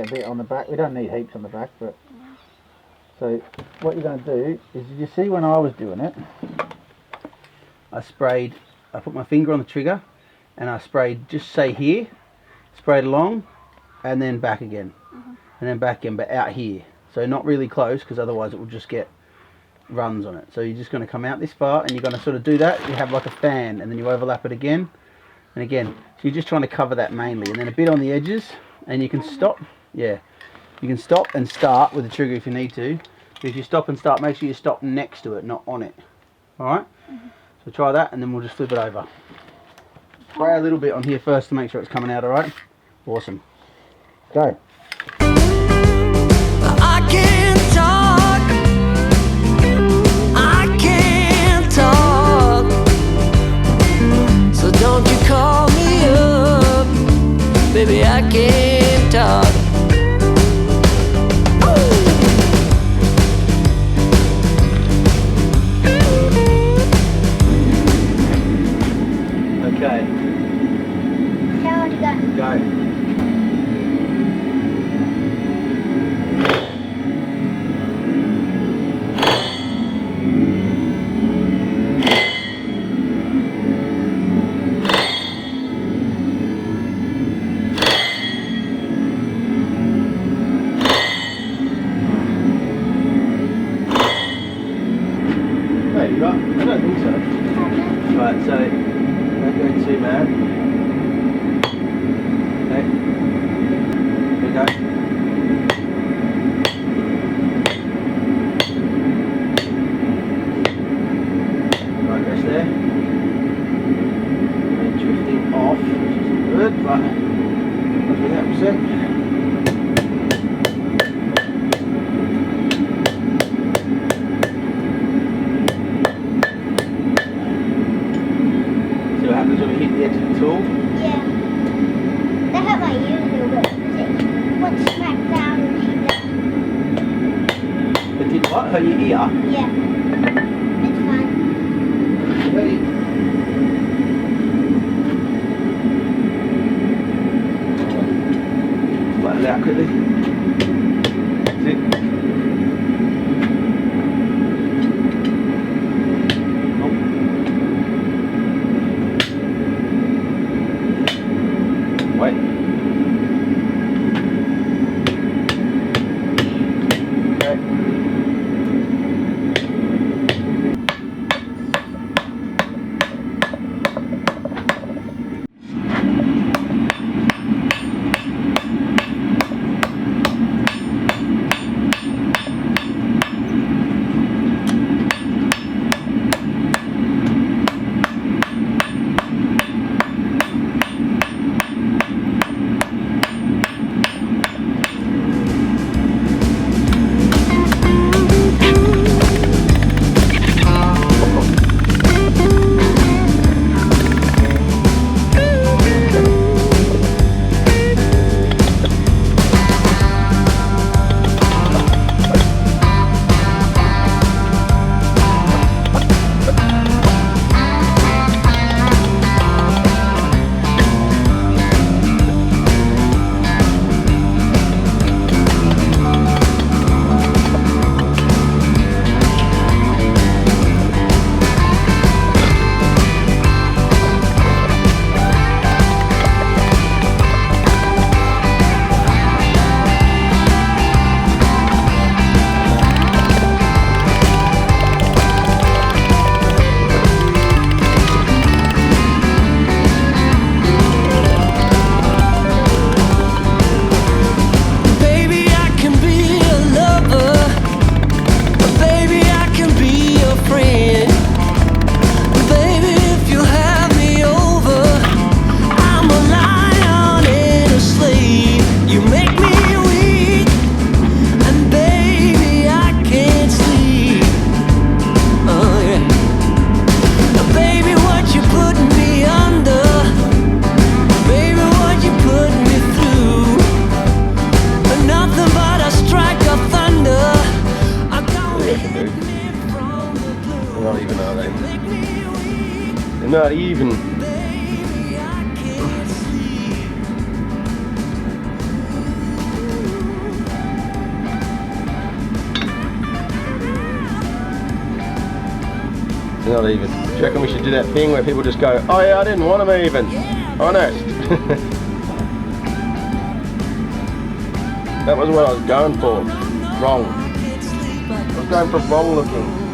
a bit on the back. We don't need heaps on the back, but so what you're going to do is, you see when I was doing it, I put my finger on the trigger and I sprayed, just say here, sprayed along and then back again, and then back again, but out here, so not really close, because otherwise it will just get runs on it. So you're just going to come out this far and you're going to sort of do that. You have like a fan and then you overlap it again and again, so you're just trying to cover that mainly, and then a bit on the edges, and you can stop. Yeah, you can stop and start with the trigger if you need to. If you stop and start, make sure you stop next to it, not on it. Alright, so try that and then we'll just flip it over. Spray a little bit on here first to make sure it's coming out. Alright, awesome, go. I can't talk, I can't talk, so don't you call me up, baby, I can't talk. Okay. Tell her to go. Go. There you go. I don't think so. Right, so don't go too mad. Okay. Here we go. Right, rest there. And drifting off, which isn't good, but let's do that for a sec. When we hit the edge of the tool. Yeah. That hurt my ears a little bit because it went smack down and hit that. It did what? Hurt your ear? Yeah. It's fine. Ready? Flatten it out quickly. That's it. Wait. Okay. They're not even. They're not even. Do you reckon we should do that thing where people just go, oh yeah, I didn't want them even. Honest. That was what I was going for. Wrong. I was going for wrong looking.